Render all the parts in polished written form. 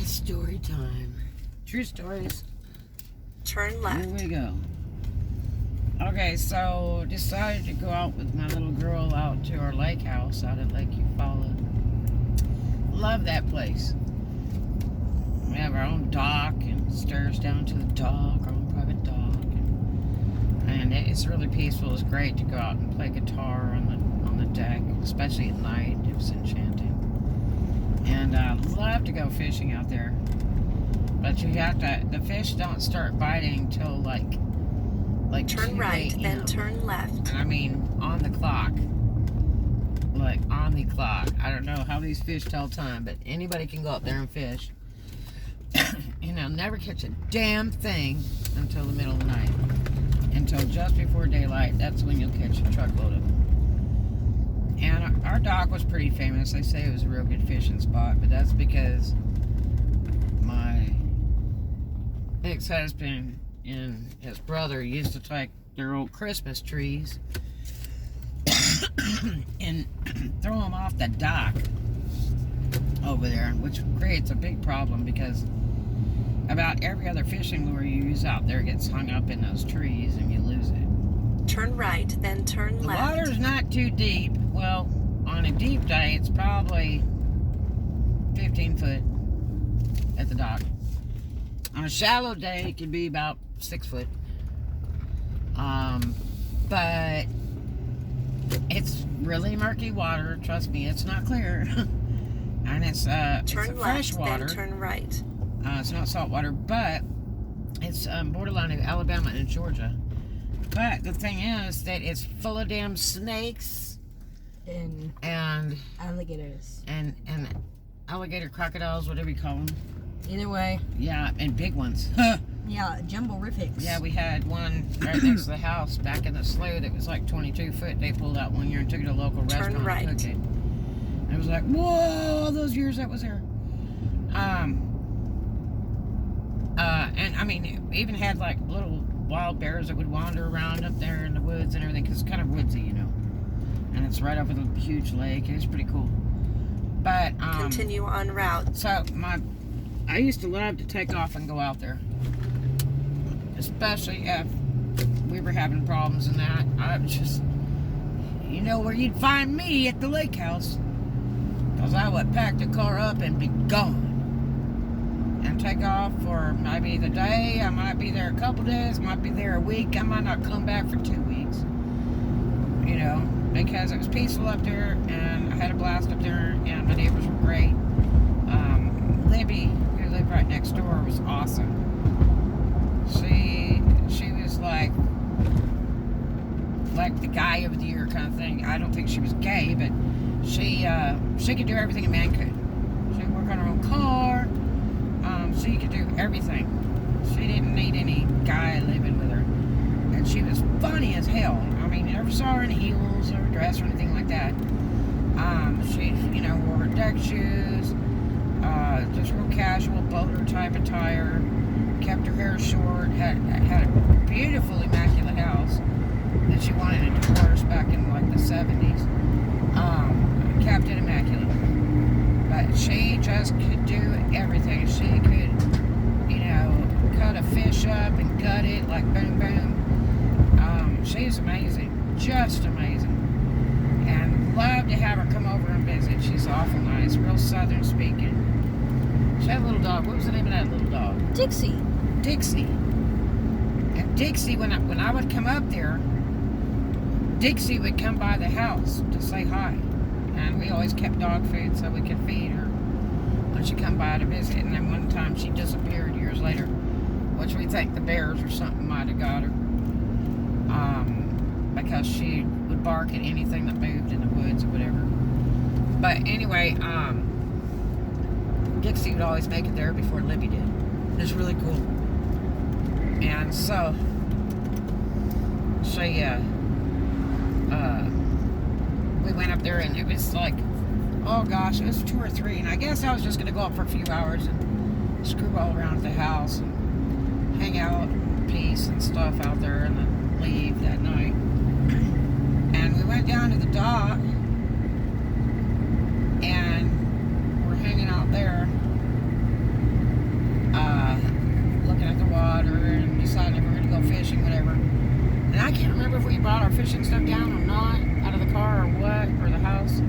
Story time. True stories. Turn left. Here we go. Okay, so decided to go out with my little girl out to our lake house out at Lake Eufaula. Love that place. We have our own dock and stairs down to the dock, our own private dock. And it's really peaceful. It's great to go out and play guitar on the deck, especially at night. It was enchanting. And I love to go fishing out there. But you have to, the fish don't start biting till like turn right, then turn left. And I mean on the clock. Like on the clock. I don't know how these fish tell time, but anybody can go up there and fish. Never catch a damn thing until the middle of the night. Until just before daylight. That's when you'll catch a truckload of them. And our dock was pretty famous. They say it was a real good fishing spot, but that's because my ex-husband and his brother used to take their old Christmas trees and throw them off the dock over there, which creates a big problem because about every other fishing lure you use out there gets hung up in those trees and you lose it. Turn right, then turn left. The water's not too deep. Well, on a deep day, it's probably 15 foot at the dock. On a shallow day, it could be about 6 foot. But it's really murky water. Trust me, it's not clear. And it's fresh water. Then turn right. It's not salt water, but it's borderline of Alabama and Georgia. But the thing is that it's full of damn snakes and alligators and alligator crocodiles, whatever you call them. Either way. Yeah, and big ones. Yeah, jumbo-rifics. Yeah, we had one right next to the house back in the slough that was like 22 foot. They pulled out one year and took it to a local restaurant and cooked it. And it was like, whoa, all those years that was there. And I mean, it even had like little wild bears that would wander around up there in the woods and everything, because it's kind of woodsy, and it's right over the huge lake. It was pretty cool. But continue on route. So I used to love to take off and go out there, especially if we were having problems and that. I was just, where you'd find me at the lake house, because I would pack the car up and be gone. And take off for maybe the day. I might be there a couple days, might be there a week. I might not come back for 2 weeks. Because it was peaceful up there and I had a blast up there and my neighbors were great. Libby, who lived right next door, was awesome. She was like the guy of the year kind of thing. I don't think she was gay, but she could do everything a man could. She could work on her own car. She could do everything. She didn't need any guy living with her. And she was funny as hell. I mean, you never saw her in heels or a dress or anything like that. She, wore her deck shoes, just real casual boater type attire, kept her hair short, had a beautiful, immaculate house that she wanted to divorce back in like the 70s. Kept it immaculate. But she just could do everything. She could, cut a fish up and gut it like boom, boom. She's amazing. Just amazing. And love to have her come over and visit. She's awful nice. Real southern speaking. She had a little dog. What was the name of that little dog? Dixie. And Dixie, when I would come up there, Dixie would come by the house to say hi. And we always kept dog food so we could feed her when she come by to visit. And then one time she disappeared years later, which we think the bears or something might have got her. Because she would bark at anything that moved in the woods or whatever. But anyway, Dixie would always make it there before Libby did. It was really cool. And so we went up there and it was like, oh gosh, it was 2 or 3. And I guess I was just going to go up for a few hours and screw all around the house and hang out in peace and stuff out there and then leave that night. And we went down to the dock and we're hanging out there. decided if we were going to go fishing, whatever. And I can't remember if we brought our fishing stuff down or not, out of the car or what, or the house.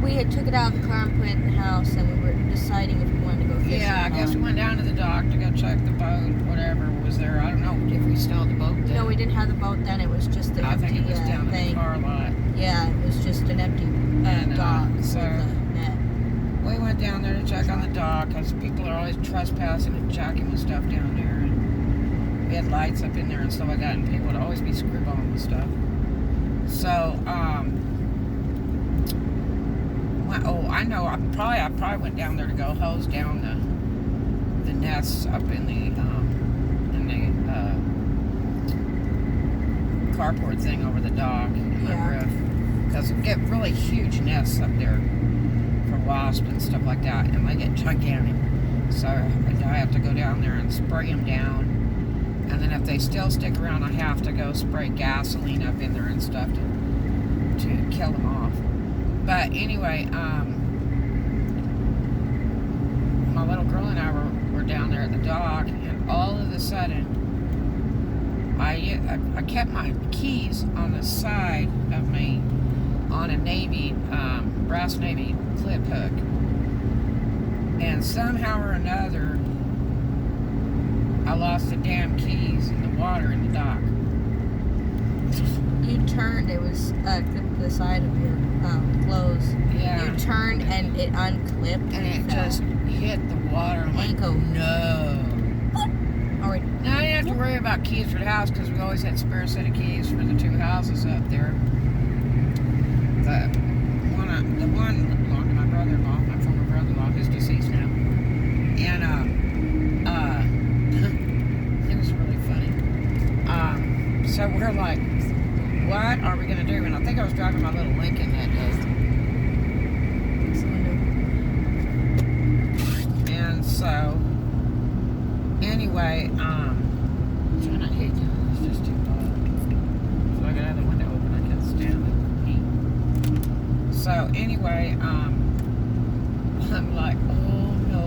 We had took it out of the car and put it in the house, and we were deciding if we wanted to go fishing. Yeah, I guess we went down to the dock to go check the boat, whatever was there. I don't know if we still had the boat then. No, we didn't have the boat then. It was just the empty I think it was down thing. in the car lot. Yeah, it was just an empty dock so with a net. we went down there to check on the dock because people are always trespassing and jacking with stuff down there. And we had lights up in there and stuff like that, and people would always be screwballing with stuff. So, I know. I probably went down there to go hose down the nests up in the carport thing over the dock in the roof, because we get really huge nests up there for wasps and stuff like that, and they get gigantic. So I have to go down there and spray them down, and then if they still stick around, I have to go spray gasoline up in there and stuff to kill them off. But anyway, my little girl and I were down there at the dock, and all of a sudden, I kept my keys on the side of me on a brass navy clip hook, and somehow or another, I lost the damn keys in the water in the dock. You turned, it was clipped to the side of your clothes. Yeah. You turned and it unclipped And it fell. just hit the water. I'm like, Ankle. no. Alright. Now I didn't have to worry about keys for the house because we always had spare set of keys for the 2 houses up there. The one belonged to my brother-in-law, my former brother-in-law, who's deceased now. And it was really funny. So we're like, what are we gonna do? And I think I was driving my little Lincoln that day. And so, anyway, trying not to hate you. It's just too hot. So I got out the window open. I can't stand the heat. So anyway, I'm like, oh no.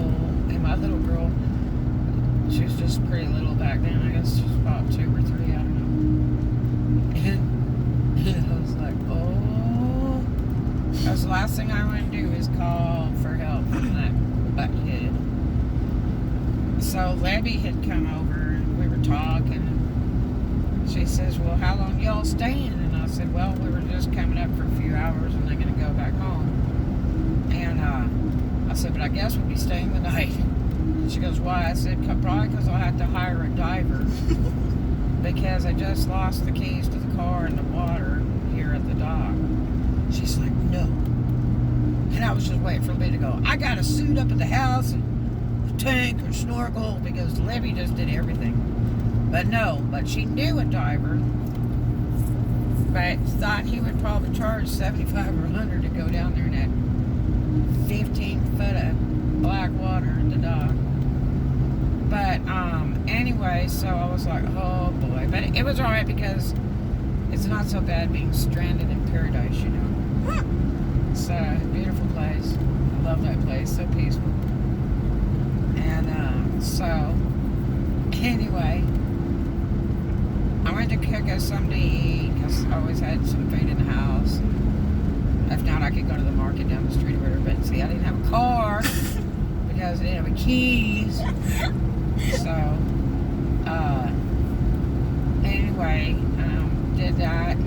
And my little girl, she was just pretty little back then. I guess she was about 2 or 3. I don't know. And I was like, oh. That's the last thing I want to do is call for help from that butthead. So Lebby had come over and we were talking. And she says, well, how long y'all staying? And I said, well, we were just coming up for a few hours and they're going to go back home. And I said, but I guess we'll be staying the night. And she goes, why? I said, probably because I'll have to hire a diver. Because I just lost the keys to the car in the water here at the dock. She's like, no. And I was just waiting for me to go, I got a suit up at the house and a tank or snorkel, because Libby just did everything. But no, but she knew a diver, but thought he would probably charge $75 or $100 to go down there in that 15 foot of black water at the dock. But anyway, so I was like, oh boy. But it was alright because it's not so bad being stranded in paradise, you know. It's a beautiful place. I love that place, so peaceful. And so anyway, I went to cook us something to eat because I always had some food in the house. If not, I could go to the market down the street or whatever. But see, I didn't have a car because I didn't have keys. So, anyway, did that.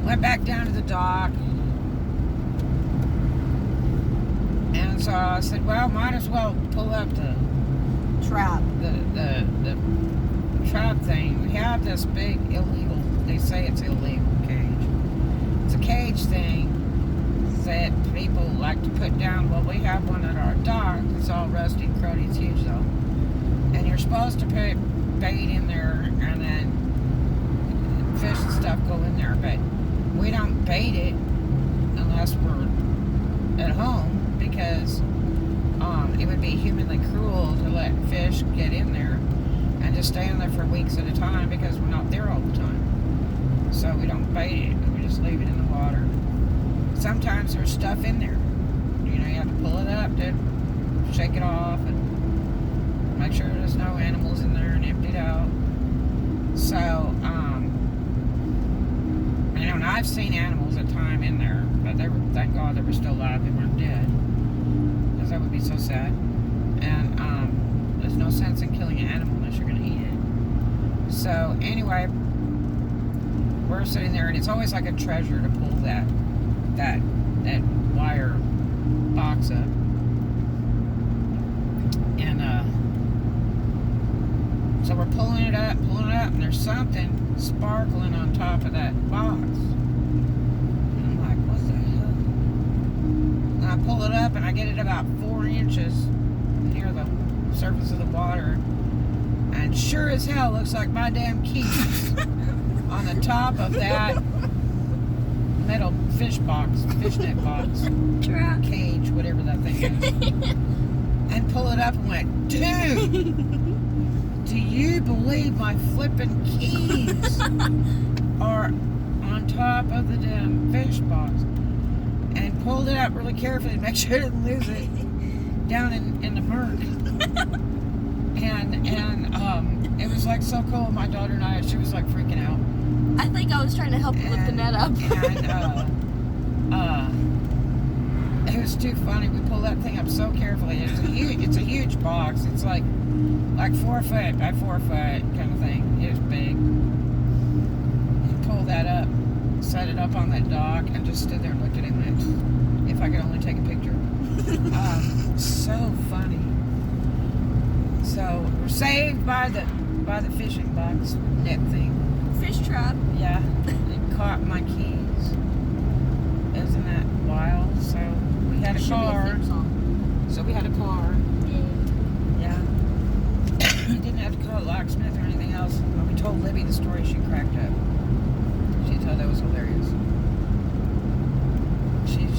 Went back down to the dock. And so I said, well, might as well pull up the Trap. The trap thing. We have this big illegal, they say it's illegal cage. It's a cage thing that people like to put down. Well, we have one at our dock. It's all rusty and cruddy. It's huge though. And you're supposed to put bait in there and then fish and stuff go in there. But we don't bait it unless we're at home, because it would be humanly cruel to let fish get in there and just stay in there for weeks at a time, because we're not there all the time. So we don't bait it. We just leave it in the water. Sometimes there's stuff in there. You know, you have to pull it up to shake it off. And make sure there's no animals in there and emptied out. So, you know, and I've seen animals at time in there, but they were, thank God they were still alive. They weren't dead, because that would be so sad. And there's no sense in killing an animal unless you're going to eat it. So anyway, we're sitting there, and it's always like a treasure to pull that wire box up. And so we're pulling it up, and there's something sparkling on top of that box. And I'm like, what the hell? And I pull it up, and I get it about 4 inches near the surface of the water. And sure as hell looks like my damn keys on the top of that metal fishnet box, Trap. cage, whatever that thing is. And pull it up and went, dude, do you believe my flipping keys are on top of the damn fish box? And pulled it up really carefully to make sure I didn't lose it down in the murk. And it was like so cool. My daughter and I, she was like freaking out. I think I was trying to help you lift the net up. And it was too funny. We pulled that thing up so carefully. It's a huge box. It's like 4 foot by 4 foot kind of thing. It was big. And pulled that up, set it up on that dock, and just stood there and looked at him and went, if I could only take a picture. So funny. So we're saved by the fishing box net thing. Fish trap. Yeah, it caught my keys. Isn't that wild? So we had a Should be car. theme song. So we had a car. Yeah. Yeah. We didn't have to call a locksmith or anything else. When we told Libby the story, she cracked up. She thought that was hilarious.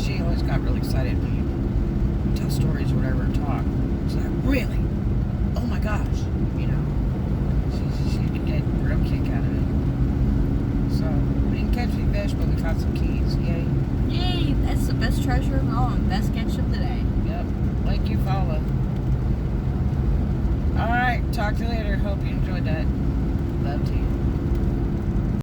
She always got really excited when you tell stories or whatever and talk. She's like, really? Oh my gosh. You know. She could get a real kick out of it. So we didn't catch any fish, but we caught some keys. Yay. Yay! That's the best treasure of all and best catch of the day. Yep. Like you follow. Alright, talk to you later. Hope you enjoyed that. Love to you.